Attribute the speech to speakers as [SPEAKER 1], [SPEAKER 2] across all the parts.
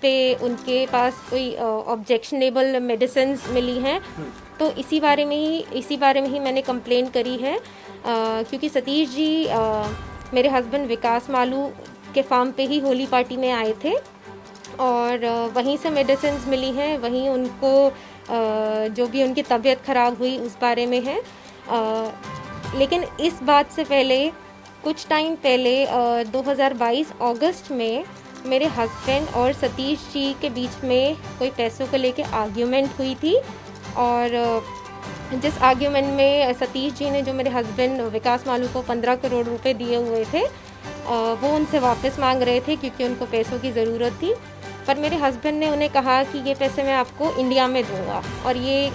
[SPEAKER 1] पे उनके पास कोई ऑब्जेक्शनेबल मेडिसिन्स मिली हैं, तो इसी बारे में ही मैंने कंप्लेंट करी है। क्योंकि सतीश जी मेरे हस्बैंड विकास मालू के फार्म पे ही होली पार्टी में आए थे और वहीं से मेडिसिन्स मिली हैं, वहीं उनको जो भी उनकी तबीयत ख़राब हुई उस बारे में है। लेकिन इस बात से पहले कुछ टाइम पहले 2022 अगस्त में मेरे हस्बैंड और सतीश जी के बीच में कोई पैसों को लेके आर्ग्यूमेंट हुई थी और जिस आर्ग्यूमेंट में सतीश जी ने जो मेरे हस्बैंड विकास मालू को 15 करोड़ रुपए दिए हुए थे वो उनसे वापस मांग रहे थे क्योंकि उनको पैसों की ज़रूरत थी। पर मेरे हस्बैंड ने उन्हें कहा कि ये पैसे मैं आपको इंडिया में दूंगा और ये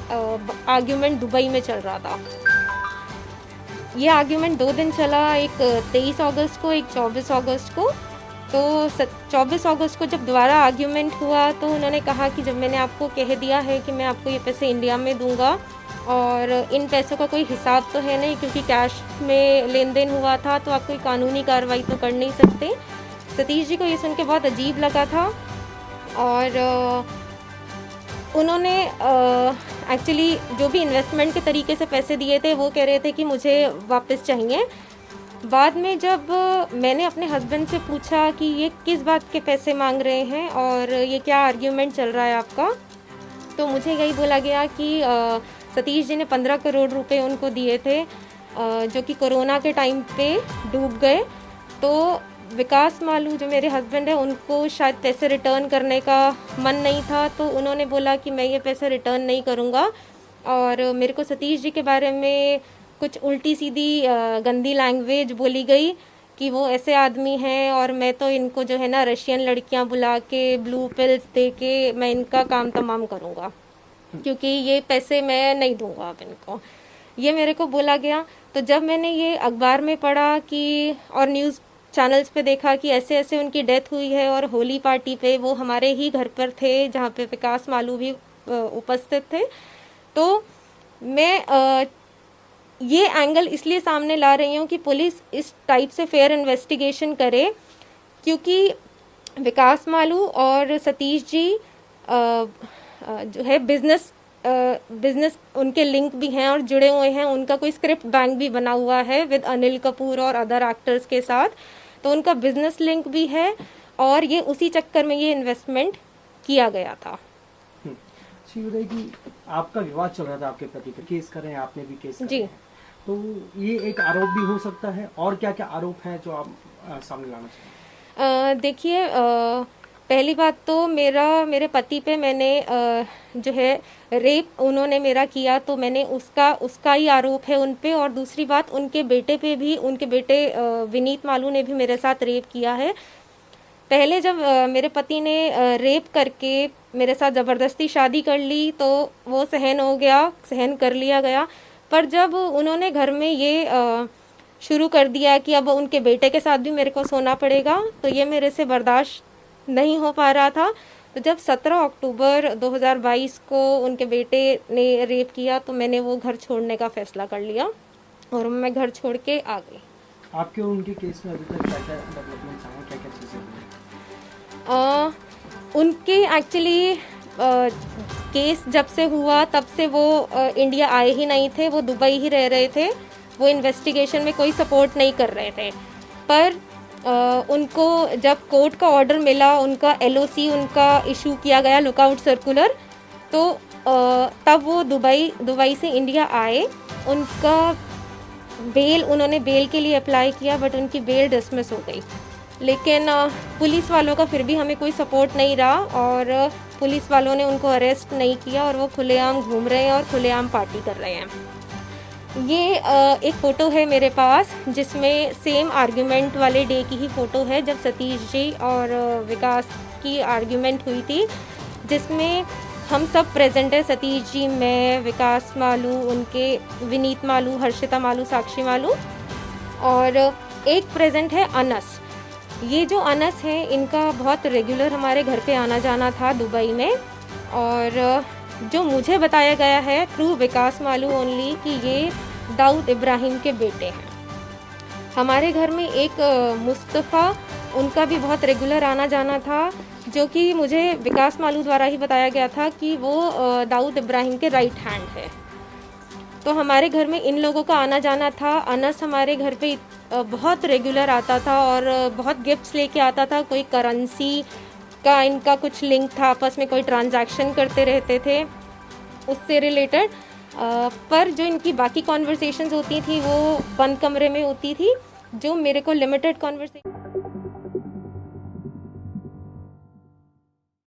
[SPEAKER 1] आर्ग्यूमेंट दुबई में चल रहा था। ये आर्ग्यूमेंट 2 दिन चला, एक 23 अगस्त को, एक 24 अगस्त को। तो 24 अगस्त को जब दोबारा आर्ग्यूमेंट हुआ तो उन्होंने कहा कि जब मैंने आपको कह दिया है कि मैं आपको ये पैसे इंडिया में दूंगा और इन पैसों का कोई हिसाब तो है नहीं क्योंकि कैश में लेन देन हुआ था, तो आप कोई कानूनी कार्रवाई तो कर नहीं सकते। सतीश जी को ये सुन के बहुत अजीब लगा था और उन्होंने एक्चुअली जो भी इन्वेस्टमेंट के तरीके से पैसे दिए थे वो कह रहे थे कि मुझे वापस चाहिए। बाद में जब मैंने अपने हस्बैंड से पूछा कि ये किस बात के पैसे मांग रहे हैं और ये क्या आर्ग्यूमेंट चल रहा है आपका, तो मुझे यही बोला गया कि सतीश जी ने 15 करोड़ रुपए उनको दिए थे जो कि कोरोना के टाइम पे डूब गए। तो विकास मालू जो मेरे हस्बैंड है उनको शायद पैसे रिटर्न करने का मन नहीं था, तो उन्होंने बोला कि मैं ये पैसे रिटर्न नहीं करूँगा और मेरे को सतीश जी के बारे में कुछ उल्टी सीधी गंदी लैंग्वेज बोली गई कि वो ऐसे आदमी हैं और मैं तो इनको जो है ना रशियन लड़कियां बुला के ब्लू पिल्स दे के मैं इनका काम तमाम करूँगा क्योंकि ये पैसे मैं नहीं दूंगा अब इनको, ये मेरे को बोला गया। तो जब मैंने ये अखबार में पढ़ा कि और न्यूज़ चैनल्स पे देखा कि ऐसे ऐसे उनकी डेथ हुई है और होली पार्टी पे वो हमारे ही घर पर थे जहाँ पे विकास मालू भी उपस्थित थे, तो मैं ये एंगल इसलिए सामने ला रही हूँ कि पुलिस इस टाइप से फेयर इन्वेस्टिगेशन करे क्योंकि विकास मालू और सतीश जी जो है बिजनेस उनके लिंक भी हैं और जुड़े हुए हैं। उनका कोई स्क्रिप्ट बैंक भी बना हुआ है विद अनिल कपूर और अदर एक्टर्स के साथ, तो उनका बिजनेस लिंक भी है और ये उसी चक्कर में ये इन्वेस्टमेंट किया गया था।
[SPEAKER 2] कि आपका विवाद चल रहा था आपके पति का, केस कर रहे हैं, आपने भी केस
[SPEAKER 1] जी,
[SPEAKER 2] तो ये एक आरोप भी हो सकता है और क्या क्या आरोप है जो आप सामने लाना चाहिए?
[SPEAKER 1] देखिए पहली बात तो मेरे पति पे मैंने जो है रेप उन्होंने मेरा किया, तो मैंने उसका ही आरोप है उन पे। और दूसरी बात उनके बेटे पे भी, उनके बेटे विनीत मालू ने भी मेरे साथ रेप किया है। पहले जब मेरे पति ने रेप करके मेरे साथ ज़बरदस्ती शादी कर ली तो वो सहन कर लिया गया। पर जब उन्होंने घर में ये शुरू कर दिया कि अब उनके बेटे के साथ भी मेरे को सोना पड़ेगा, तो ये मेरे से बर्दाश्त नहीं हो पा रहा था। तो जब 17 अक्टूबर 2022 को उनके बेटे ने रेप किया तो मैंने वो घर छोड़ने का फैसला कर लिया और मैं घर छोड़ के आ गई।
[SPEAKER 2] आपके और उनके केस में अभी तक क्या-क्या डेवलपमेंट्स आए हैं, क्या-क्या चीज़ें हुई?
[SPEAKER 1] उनके एक्चुअली केस जब से हुआ तब से वो इंडिया आए ही नहीं थे, वो दुबई ही रह रहे थे। वो इन्वेस्टिगेशन में कोई सपोर्ट नहीं कर रहे थे। पर उनको जब कोर्ट का ऑर्डर मिला, उनका LOC उनका इशू किया गया, लुकआउट सर्कुलर, तो तब वो दुबई से इंडिया आए। उनका उन्होंने बेल के लिए अप्लाई किया बट उनकी बेल डिसमिस हो गई। लेकिन पुलिस वालों का फिर भी हमें कोई सपोर्ट नहीं रहा और पुलिस वालों ने उनको अरेस्ट नहीं किया और वो खुलेआम घूम रहे हैं और खुलेआम पार्टी कर रहे हैं। ये एक फ़ोटो है मेरे पास जिसमें सेम आर्ग्यूमेंट वाले डे की ही फ़ोटो है जब सतीश जी और विकास की आर्ग्यूमेंट हुई थी, जिसमें हम सब प्रेजेंट है। सतीश जी, मैं, विकास मालू, उनके विनीत मालू, हर्षिता मालू, साक्षी मालू, और एक प्रेजेंट है अनस। ये जो अनस है इनका बहुत रेगुलर हमारे घर पे आना जाना था दुबई में, और जो मुझे बताया गया है थ्रू विकास मालू ओनली कि ये दाऊद इब्राहिम के बेटे हैं। हमारे घर में एक मुस्तफ़ा, उनका भी बहुत रेगुलर आना जाना था, जो कि मुझे विकास मालू द्वारा ही बताया गया था कि वो दाऊद इब्राहिम के राइट हैंड है। तो हमारे घर में इन लोगों का आना जाना था। अनस हमारे घर पे बहुत रेगुलर आता था और बहुत गिफ्ट्स लेके आता था। कोई करेंसी का इनका कुछ लिंक था, आपस में कोई ट्रांजैक्शन करते रहते थे उससे रिलेटेड। पर जो इनकी बाकी कॉन्वर्सेशंस होती थी वो बंद कमरे में होती थी, जो मेरे को लिमिटेड कॉन्वर्सेशन